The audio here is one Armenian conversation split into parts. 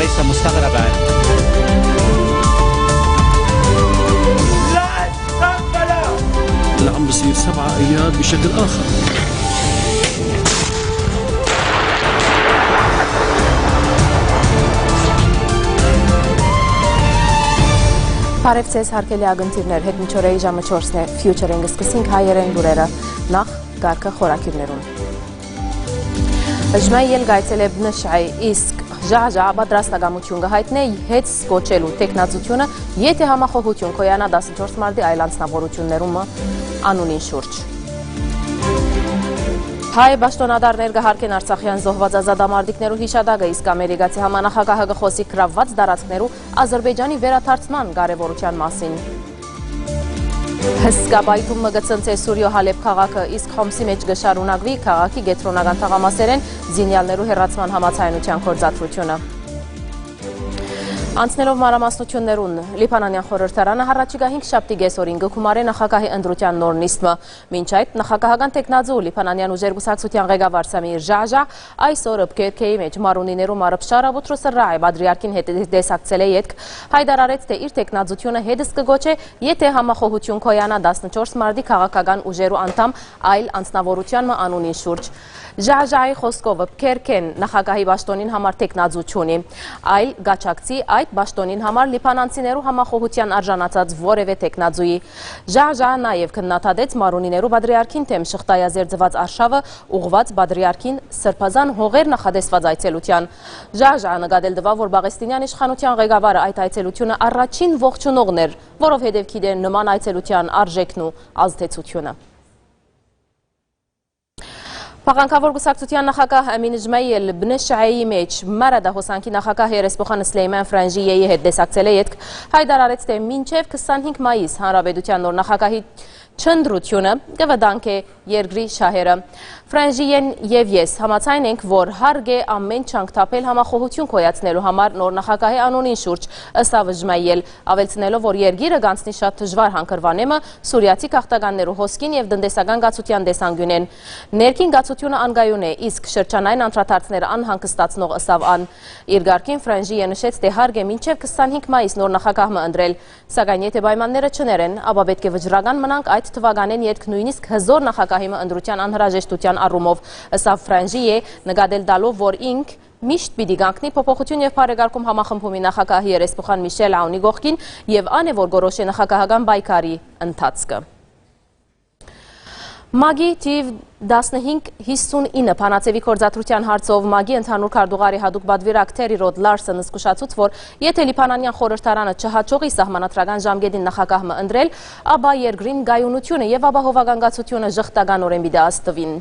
ليس مستغربا. لا عم بصير 7 اياد بشكل اخر. Բարև ձեզ հարգելի ագնտիրներ, հետ միջօրեի ժամը 4-ն է, Future-ին սկսենք հայերեն լուրերը, նախ գարքը խորակիրներուն։ Ժմայել գայցել է բնշայ, իսկ ժահ պատրաստակամություն կհայտնե հետ սկոչելու տեխնազությունը, եթե համախոհություն կոյանա 14 մարտի այլ անձնավորություններում անունին շուրջ։ Հայ պաշտոնադարներ կհարկեն Արցախյան զոհված ազատամարտիկներու հիշադակը, իսկ ամերիկացի համանախագահը կխոսի գրավված տարածքներու Ադրբեջանի վերաթարցման կարևորության մասին։ Հսկա պայթումը կցնցե Սուրիո Հալեբ քաղաքը, իսկ Խոմսի մեջ կշարունակվի քաղաքի կենտրոնական թաղամասերեն զինյալներու հեռացման համաձայնության գործադրությունը։ Անցնելով մանրամասնություններուն, Լիբանանյան խորհրդարանը հառաջիկա 5 շաբթի կեսօրին կգումարի նախագահի ընտրության նոր նիստը։ Մինչ այդ նախագահական տեխնազու Լիբանանյան ուժեր կուսակցության ղեկավար Սամիր Ժահժա այսօր ՊԿԿ-ի մեջ մարունիներու մարփշարը Բուտրոսը Ռայ Բադրիարքին հետ դեսակցել է ետք, հայտարարեց, թե իր տեխնազությունը հետս կգոչե, եթե համախոհություն կոյանա 14 մարտի քաղաքական ուժերու անդամ այլ անձնավորության անունին շուրջ։ Ժահժայի խոսքով ՊԿԿ-ն նախագահի պաշտոնին համար տեխնազու չունի, այլ գաչակցի այդ պաշտոնին համար լիբանանցիներու համախոհության արժանացած որևէ տեխնազուի։ Ժահժան նաև քննադատեց մարունիներու Բադրիարքին թեմ շղթայազերծված արշավը ուղղված Բադրիարքին սրբազան հողեր նախադեсված այցելության։ Ժահժան նկատել տվավ, որ Բաղեստինյան իշխանության ղեկավարը այդ այցելությունը առաջին ողջունողն էր, որովհետև գիտեն նման այցելության արժեքն ու ազդեցությունը։ Փաղանքավոր կուսակցության նախագահ Ամին Ջմայել բնշայի մեջ Մարադա Հոսանքի նախագահ երեսփոխան Սլեյման Ֆրանժիեի հետ դեսակցել է ետք, հայտարարեց, թե մինչև 25 մայիս հանրապետության նոր նախագահի չնդրությունը կվտանգ է երկրի շահերը։ Ֆրանժիեն եւ ես համաձայն ենք, որ հարկ է ամեն չանք թափել համախոհություն կոյացնելու համար նոր նախագահի անունին շուրջ, ըստ Ջմայել, ավելցնելով, որ երկիրը գանցնի շատ դժվար հանգրվանեմը Սուրիացի քաղաքականներու հոսքին եւ տնտեսական գացության դեսանգյունեն։ Ներքին գացությունը անգայուն է, իսկ շրջանային անդրադարձները անհանգստացնող ըստ ան։ Իր ղարքին Ֆրանժիեն նշեց, թե հարկ է մինչև 25 մայիս նոր նախագահը ընտրել, սակայն եթե պայմանները չներեն, ապա պետք է վճռական մնանք այդ թվականին ետք նույնիսկ հզոր նախագահի ընտրության անհրաժեշտության առումով, ըստ Ֆրանժիե նկատել տալով, որ ինք միշտ պիտի կանգնի փոփոխություն եւ բարեկարգում համախմբումի նախագահի երեսփոխան Միշել Աունի գողքին եւ ան է, որ գորոշե նախագահական բայկարի ընթացքը։ Մագի թիվ 1559 փանացեվի կորձատրության հարցով Մագի ընդհանուր քարտուղարի հատուկ պատվիրակ Թերի Ռոդ Լարսոնը զսկուշացուց, որ եթե Լիբանանյան խորհրդարանը չհաջողի սահմանադրական ժամկետին նախագահը ընտրել, ապա երկրին գայունությունը եւ ապահովական գացությունը ժխտականորեն պիտի աստվին։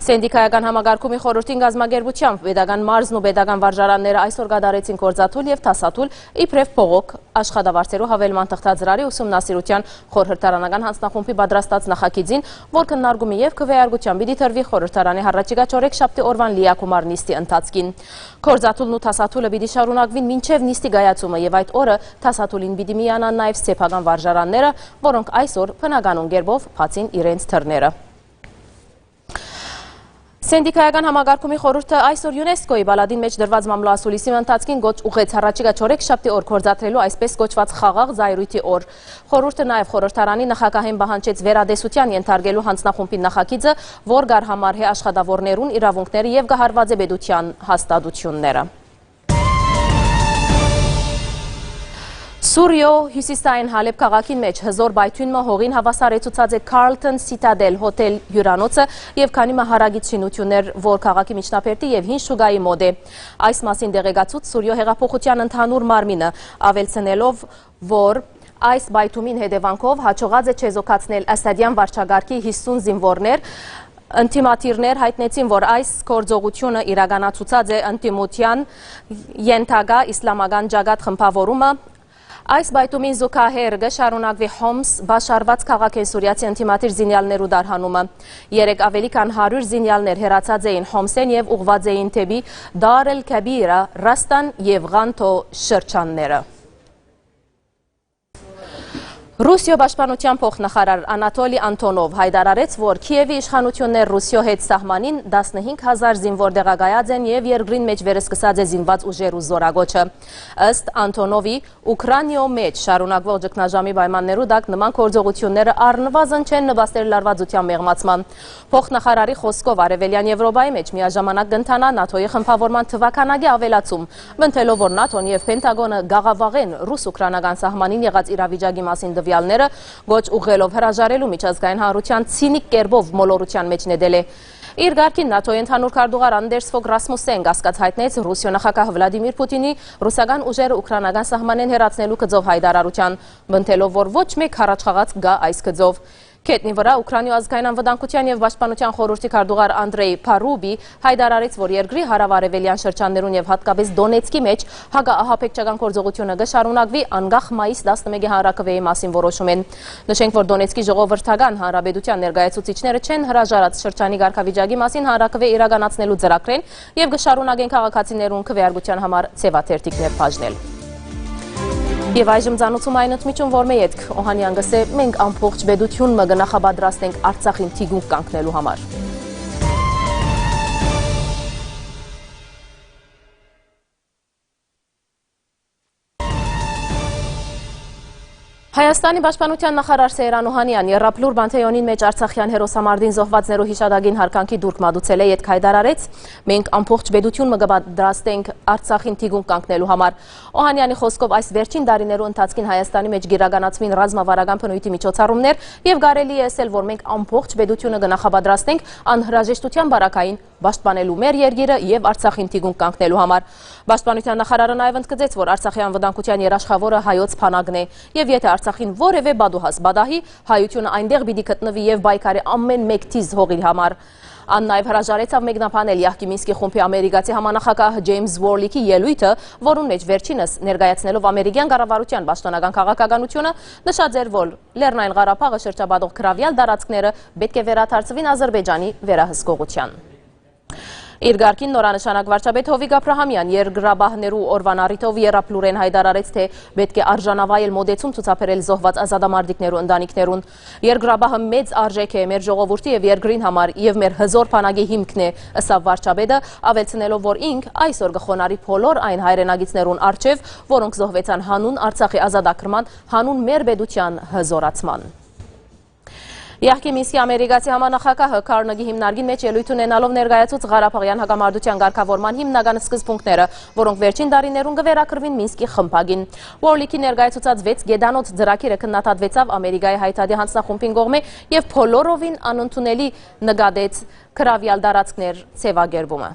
Սենդիկայական համագարկումի խորհրդին գազագերբությամբ պետական մարզն ու պետական վարժարանները այսօր կատարեցին կորձաթուլ եւ թասաթուլ իբրև փողոք աշխատավարձերու հավելման թղթածրարի ուսումնասիրության խորհրդարանական հանձնախումբի պատրաստած նախագիծին, որ քննարկումի եւ քվեարկության պիտի տրվի խորհրդարանի հառաջիկա չորեքշաբթի օրվան լիակումար նիստի ընթացքին։ Կորձաթուլն ու թասաթուլը պիտի շարունակվին մինչեւ նիստի գայացումը եւ այդ օրը թասաթուլին պիտի միանան նաեւ սեփական վարժարանները, որոնք այսօր բնականon գերբով բացին իրենց թռները։ Սենդիկայական համագարկումի խորհուրդը այսօր ՅՈՒՆԵՍԿՕ-ի բալադին մեջ դրված մամլոասուլիսի ընթացքին գոչ ուղեց հառաջիկա չորեքշաբթի օր կորձաթրելու այսպես կոչված խաղաղ զայրույթի օր։ Խորհուրդը նաև խորհրդարանի նախագահին պահանջեց վերադեսության ենթարկելու հանձնախումբի նախագիծը, որ գարհամարհե աշխատավորներուն իրավունքները եւ գահարված է պետության հաստատությունները։ Սուրիո հյուսիսային Հալեբ քաղաքին մեջ հզոր բայթյունը հողին հավասարեցուցած է Carlton Citadel հոթել հյուրանոցը եւ քանի հարագից շինություններ, որ քաղաքի միջնապերտի եւ հին շուգայի մոդ է։ Այս մասին դեղեկացուց Սուրիո հեղափոխության ընդհանուր մարմինը, ավելցնելով, որ այս բայթումին հետևանքով հաջողած է չեզոքացնել Ասադյան վարչագահի 50 զինվորներ, Ընտիմատիրներ հայտնեցին, որ այս գործողությունը իրականացուցած է ընդդիմության ենթակա իսլամական ջագատ խմբավորումը։ Այս բայթումին զուգահեռ կշարունակվի Հոմս բաշարված քաղաքեն սուրիացի ընդդիմադիր զինյալներու դարհանումը։ Երեք ավելի քան 100 զինյալներ հեռացած էին Հոմսեն եւ ուղղված էին թեպի Դար էլ Քաբիրա, Ռաստան եւ Ղանթո շրջանները։ Ռուսիո պաշտպանության փոխնախարար Անատոլի Անտոնով հայտարարեց, որ Քիևի իշխանություններ Ռուսիո հետ սահմանին 15000 զինվոր դեղագայած են եւ երկրին մեջ վերսկսած է զինված ուժեր ու զորագոչը։ Ըստ Անտոնովի, Ուկրաինայո մեջ շարունակվող ճգնաժամի պայմաններու դակ նման գործողությունները առնվազն չեն նպաստել լարվածության մեղմացման։ Փոխնախարարի խոսքով Արևելյան Եվրոպայի մեջ միաժամանակ կընթանա ՆԱԹՕ-ի խմբավորման թվականագի ավելացում, բնթելով որ ՆԱԹՕ-ն եւ Պենտագոնը գաղավաղեն ռուս-ուկրաինական սահմանին եղած իրավիճակի մասին դվյալները գոչ ուղղելով հրաժարելու միջազգային հանրության ցինիկ կերպով մոլորության մեջ նետել է։ Իր գարկին ՆԱԹՕ-ի ընդհանուր քարտուղար Անդերս Ֆոգ Ռասմուսեն կասկած հայտնեց Ռուսիո նախագահ Վլադիմիր Պուտինի ռուսական ուժերը ուկրաինական սահմանեն հեռացնելու գծով հայտարարության, բնթելով որ ոչ մեկ հառաչխաղաց գա այս գծով։ Քետնի վրա Ուկրաինայո ազգային անվտանգության եւ պաշտպանության խորհրդի քարտուղար Անդրեյ Փարուբի հայտարարեց, որ երկրի հարավարևելյան շրջաններուն եւ հատկապես Դոնեցկի մեջ հակաահաբեկչական գործողությունը կշարունակվի անկախ մայիս 11-ի հանրակրվեի մասին որոշում են։ Նշենք, որ Դոնեցկի ժողովրդական հանրապետության ներկայացուցիչները չեն հրաժարած շրջանի ղարքավիճակի մասին հանրակրվե իրականացնելու ծրագրեն եւ կշարունակեն քաղաքացիներուն քվեարկության համար ցեվաթերթիկներ բաժնել։ Եվ այժմ ծանոթում այն ընդմիջում, որ մեկ Օհանյան գսե մենք ամբողջ բեդություն մը գնախաբադրաստենք Արցախին թիգունք կանգնելու համար։ Հայաստանի պաշտպանության նախարար Սեյրան Օհանյան Եռափլուր Բանթեյոնին մեջ Արցախյան հերոսամարտին զոհվածներու հիշադակին հարգանքի դուրք մատուցել է, ետք հայտարարեց, մենք ամբողջ բեդություն մը կպատրաստենք Արցախին թիգունք կանգնելու համար։ Օհանյանի խոսքով այս վերջին տարիներու ընթացքին Հայաստանի մեջ գիրականացվին ռազմավարական բնույթի միջոցառումներ եւ կարելի է ասել, որ մենք ամբողջ բեդությունը կնախապատրաստենք անհրաժեշտության բարակային պաշտպանելու մեր երկիրը եւ Արցախին թիգունք կանգնելու համար։ Պաշտպանության նախարարը նաեւ ընդգծեց, որ Արցախի անվտանգության երաշխավորը հայոց փանագն է եւ եթե Արցախին որևէ բադուհաս բադահի, հայությունը այնտեղ պիտի գտնվի եւ բայկարի ամեն մեկ թիզ հողի համար։ Ան նաև հրաժարեցավ մեկնաբանել Յահկի Մինսկի խումբի ամերիկացի համանախագահ Ջեյմս Վորլիքի ելույթը, որում մեջ վերջինս ներկայացնելով ամերիկյան կառավարության պաշտոնական քաղաքականությունը նշած էր, որ Լեռնային Ղարաբաղը շրջապատող գրավյալ տարածքները պետք է վերադարձվին Ադրբեջանի վերահսկողության։ Իր գարկին նորանշանակ վարչապետ Հովիկ Աբրահամյան երկրաբահներու օրվան առիթով Եռափլուրեն հայտարարեց, թե պետք է արժանավայել մոդեցում ցուցաբերել զոհված ազատամարտիկներու ընտանիքներուն։ Երկրաբահը մեծ արժեք է մեր ժողովրդի եւ երկրին համար եւ մեր հզոր բանակի հիմքն է, ըստ վարչապետը, ավելցնելով, որ ինք այսօր կխոնարհի բոլոր այն հայրենագիտներուն արչեւ, որոնք զոհվեցան հանուն Արցախի ազատագրման, հանուն մեր պետության հզորացման։ Յահկի Մինսկի ամերիկացի համանախագահը Քարնեգի հիմնարկի մեջ ելույթ ունենալով ներկայացուց Ղարաբաղյան հակամարտության ղեկավարման հիմնական սկզբունքները, որոնք վերջին տարիներուն կվերակրվին Մինսկի խմբագին։ Վորլիքի ներկայացուցած 6 գեդանոց ծրագիրը քննադատվեցավ Ամերիկայի հայտարարի հանձնախումբին կողմէ եւ բոլորովին անընդունելի նկատեց գրավյալ տարածքներ ցեվագերբումը։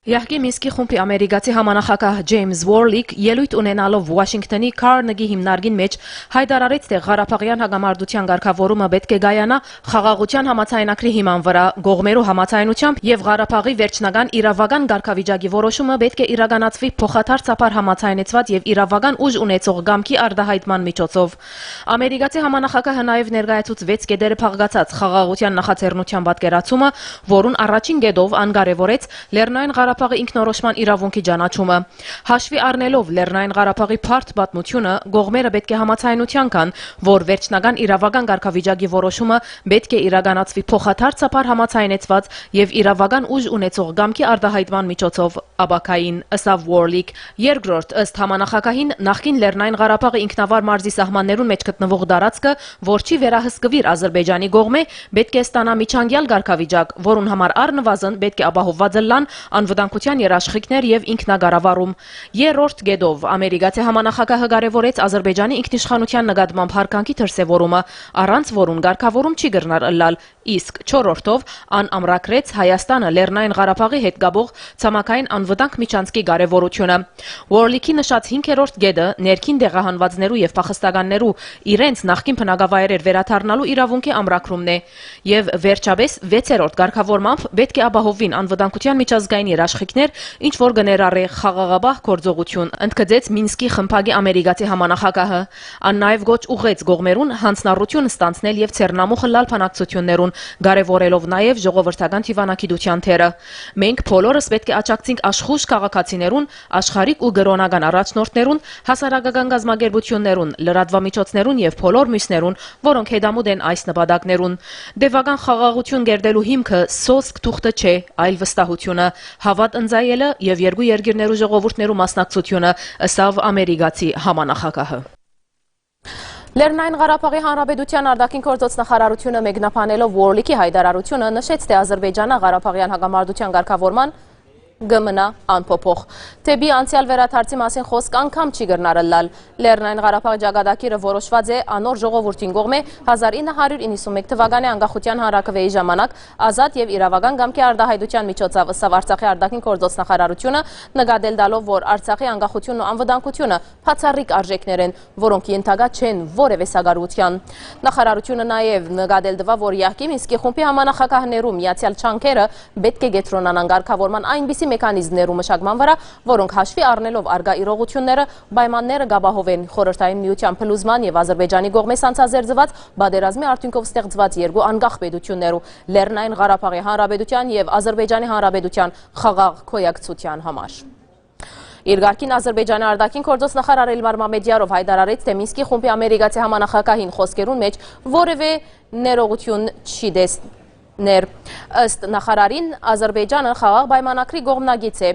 Յահկի Մինսկի խումբի ամերիկացի համանախագահ Ջեյմս Վորլիկ ելույթ ունենալով Վաշինգտոնի Քարնեգի հիմնարկին մեջ հայտարարեց, թե Ղարաբաղյան հակամարտության ղեկավարումը պետք է գայանա խաղաղության համաձայնագրի հիման վրա, կողմերու համաձայնությամբ եւ Ղարաբաղի վերջնական իրավական ղեկավարի որոշումը պետք է իրականացվի փոխադարձաբար համաձայնեցված եւ իրավական ուժ ունեցող գամքի արտահայտման միջոցով։ Ամերիկացի համանախագահը նաեւ ներկայացուց 6 գեդերը փաղկացած խաղաղության նախաձեռնության պատկերացումը, որուն առաջին գեդով անկարևորեց Լեռնային Ղարաբաղի ինքնորոշման իրավունքի ճանաչումը։ Հաշվի առնելով Լեռնային Ղարաբաղի բարդ պատմությունը, կողմերը պետք է համաձայնության կան, որ վերջնական իրավական ղեկավարի որոշումը պետք է իրականացվի փոխադարձաբար համաձայնեցված եւ իրավական ուժ ունեցող գամքի արտահայտման միջոցով աբակային, ըստ Վորլիկ։ Երկրորդ, ըստ համանախագահին, նախկին Լեռնային Ղարաբաղի ինքնավար մարզի սահմաններուն մեջ գտնվող տարածքը, որ չի վերահսկվիր Ադրբեջանի կողմէ, պետք է ստանա միջանկյալ ղեկավար, որուն համար առնվազն պետք է ապահովված լան անվտանգության երաշխիքներ եւ ինքնակառավարում։ Երրորդ գեդով ամերիկացի համանախագահը կարևորեց Ադրբեջանի ինքնիշխանության նկատմամբ հարգանքի դրսևորումը, առանց որուն ղեկավարում չի գրնար ըլլալ, իսկ չորրորդով ան ամրագրեց Հայաստանը Լեռնային Ղարաբաղի հետ գաբող ցամաքային անվտանգ միջանցքի կարևորությունը։ Վորլիքի նշած 5-րդ գեդը ներքին դեղահանվածներու եւ փախստականներու իրենց նախկին բնակավայրեր վերադառնալու իրավունքի ամրագրումն է եւ վերջապես 6-րդ ղեկավարմամբ պետք է ապահովվին անվտանգության միջազգային երաշխիքներ, ինչ որ կներառի խաղաղաբահ գործողություն, ընդգծեց Մինսկի խմբագի ամերիկացի համանախագահը։ Ան նաև գոչ ուղղեց կողմերուն հանձնառություն ստանցնել եւ ցերնամուխ լալ բանակցություններուն, կարևորելով նաև ժողովրդական թիվանագիտության թերը։ Մենք բոլորս պետք է աջակցենք աշխուժ քաղաքացիներուն, աշխարհիկ ու գրոնական առաջնորդներուն, հասարակական գազམ་ագերբություններուն, լրատվամիջոցներուն եւ բոլոր մյուսներուն, որոնք հետամուտ են այս նպատակներուն։ Դեվական խաղաղություն գերդելու հիմքը սոսկ թուղթը չէ, այլ վստահությունը, հավատ ընծայելը եւ երկու երկիրներու ժողովուրդներու մասնակցությունը, ըսավ ամերիկացի համանախագահը։ Լեռնային Ղարաբաղի Հանրապետության արտաքին գործոց նախարարությունը մեկնաբանելով Warlick-ի հայտարարությունը նշեց, թե Ադրբեջանը Ղարաբաղյան հակամարտության ղեկավարման գմնա անփոփոխ։ Թեպի անցյալ վերադարձի մասին խոսք անգամ չի գրնարըլալ։ Լեռնային Ղարաբաղ ճակատագիրը որոշված է անոր ժողովրդին կողմէ 1991 թվականի անկախության հանրաքվեի ժամանակ ազատ եւ իրավական կամքի արտահայտության միջոցով ըստ Արցախի արտաքին գործոց նախարարությունը նկատել տալով, որ Արցախի անկախությունն ու անվտանգությունը բացառիկ արժեքներ են, որոնք ենթակա չեն որևէ սակարության։ Նախարարությունը նաեւ նկատել տվավ, որ Յահկի Մինսկի խումբի համանախագահներու միացյալ չանքերը պետք է գետրոնանան ղեկավարման այնպիսի մեխանիզմներու մշակման վրա, որոնք հաշվի առնելով արգա իրողությունները, պայմանները գաբահովեն խորհրդային միության փլուզման եւ Ադրբեջանի կողմէ սանձազերծված պատերազմի արդյունքով ստեղծված երկու անկախ պետություններու՝ Լեռնային Ղարաբաղի Հանրապետության եւ Ադրբեջանի Հանրապետության խաղաղ քոյակցության համար։ Իր գարկին Ադրբեջանի արտաքին գործոց նախարար Էլմար Մամեդյարով հայտարարեց, թե Մինսկի խումբի ամերիկացի համանախագահին խոսքերուն մեջ որևէ ներողություն չի ներ։ Ըստ նախարարին Ադրբեջանը խաղաղ պայմանագրի կողմնակից է։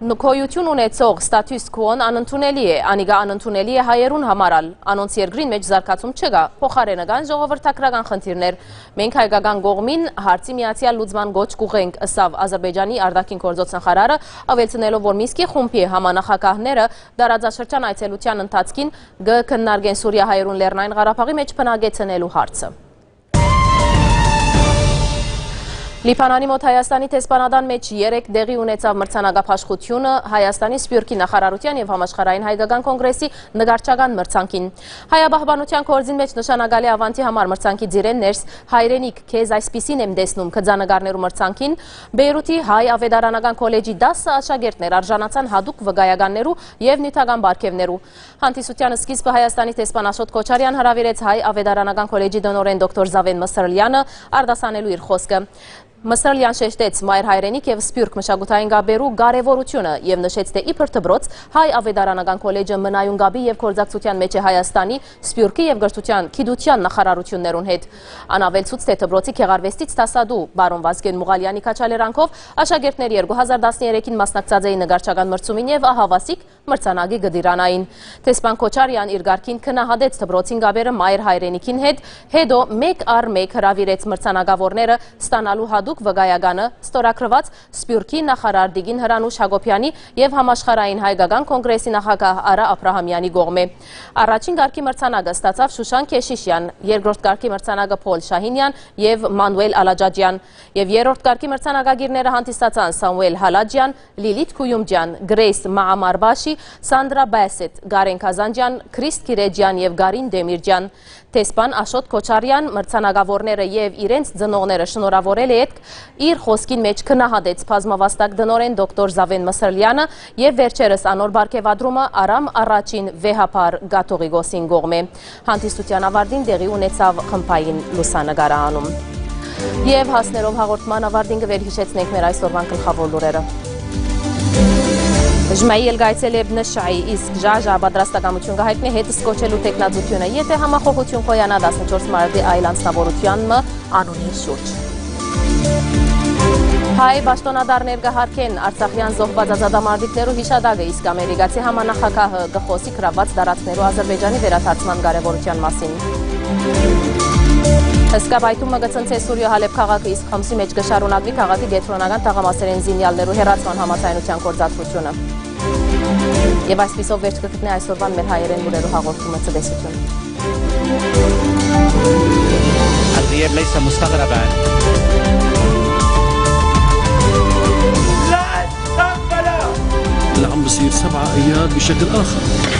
Նկոյություն ունեցող ստատուս քոն անընդունելի է, անիկա անընդունելի է հայերուն համարալ, անոնց երկրին մեջ զարգացում չկա, փոխարենը կան ժողովրդական խնդիրներ։ Մենք հայկական կողմին հարցի միացյալ լուծման գոչ կուղենք, ըսավ Ադրբեջանի արտաքին գործոց նախարարը, ավելցնելով, որ Մինսկի խումբի համանախագահները դարաձաշրջան այցելության ընթացքին կքննարկեն Սուրիա հայերուն Լեռնային Ղարաբաղի մեջ բնակեցնելու հարցը։ Լիբանանի մոտ Հայաստանի տեսփանադան մեջ 3 դեղի ունեցավ մրցանակապաշխությունը Հայաստանի Սփյուռքի նախարարության եւ համաշխարհային հայկական կոնգրեսի նկարչական մրցանքին։ Հայաբահբանության կորձին մեջ նշանակալի ավանտի համար մրցանքի ձիրեններս հայրենիք քեզ այսպիսին եմ տեսնում քծանագարներու մրցանքին Բեյրութի հայ ավետարանական քոլեջի 10 աշակերտներ արժանացան հadoop վկայականներու եւ նյութական բարգեւներու։ Հանդիսությանը սկիզբը Հայաստանի տեսփան Աշոտ Քոչարյան հրավիրեց հայ ավետարանական քոլեջի դոնորեն դոկտոր Զավեն Մսրլյանը արտասանելու իր խոսքը։ Մսրլյան շեշտեց մայր հայրենիք եւ սփյուռք մշակութային գաբերու կարեւորությունը եւ նշեց, թե իբր դբրոց հայ ավետարանական քոլեջը մնայուն գաբի եւ գործակցության մեջ է Հայաստանի, Սփյուռքի եւ գրթության գիտության նախարարություններուն հետ։ Անավելցուց, թե դբրոցի քեղարվեստից տասադու բարոն Վազգեն Մուղալյանի քաչալերանքով աշակերտներ 2013-ին մասնակցած էին նկարչական մրցումին եւ ահավասիկ մրցանակի գդիրանային։ Տեսփան Քոչարյան իր գարկին քնահատեց դբրոցին գաբերը մայր հայրենիքին հետ, հետո մեկ առ մեկ հրավիրեց մրցանակավորները ստանալու հadoop վկայականը ստորագրված Սփյուռքի նախարար Դիգին Հրանուշ Հակոբյանի եւ համաշխարհային հայկական կոնգրեսի նախագահ Արա Աբրահամյանի կողմէ։ Առաջին գարկի մրցանակը ստացավ Շուշան Քեշիշյան, երկրորդ գարկի մրցանակը Փոլ Շահինյան եւ Մանուել Ալաջաջյան, եւ երրորդ գարկի մրցանակագիրները հանդիսացան Սամուել Հալաջյան, Լիլիթ Քույումջյան, Գրեյս Մաամարբաշի, Սանդրա Բասետ, Գարեն Քազանջյան, Քրիստ Կիրեջյան եւ Գարին Դեմիրջյան։ Տեսփան Աշոտ Քոչարյան մրցանակավորները եւ իրենց ծնողները շնորհավորել է իր խոսքին մեջ քնահատեց բազմավաստակ դնորեն դոկտոր Զավեն Մսրլյանը եւ վերջերս անոր բարգեւադրումը Արամ առաջին վեհապար Գաթողիկոսին կողմէ։ Հանդիսության ավարտին տեղի ունեցավ խմբային լուսանկարանում։ Եվ հասներով հաղորդման ավարտին կվերհիշեցնենք մեր այսօրվան գլխավոր լուրերը։ Ժմայել գայցել է բնշայի, իսկ ժաժա պատրաստակամություն կհայտնի հետ սկոչելու տեխնազությունը, եթե համախոհություն խոյանա 14 մարտի այլ անձնավորությանն անունի շուրջ։ Հայ պաշտոնադարներ կհարկեն Արցախյան զոհված ազատամարտիկներու հիշադակը, իսկ ամերիկացի համանախագահը կխոսի գրաված տարածքներու Ադրբեջանի վերադարձման կարևորության մասին։ Հսկապայթումը կցնցե Սուրիա Հալեբ քաղաքը, իսկ Խամսի մեջ կշարունակվի քաղաքի գետրոնական տաղամասերեն զինյալներու հեռացման համաձայնության գործընթացությունը։ Եվ այսպիսով վերջ կգտնի այսօրվան մեր հայերեն լուրերու հաղորդումը ցտեսություն։ الغياب ليس مستغربا. اللي عم بصير 7 اياد بشكل اخر.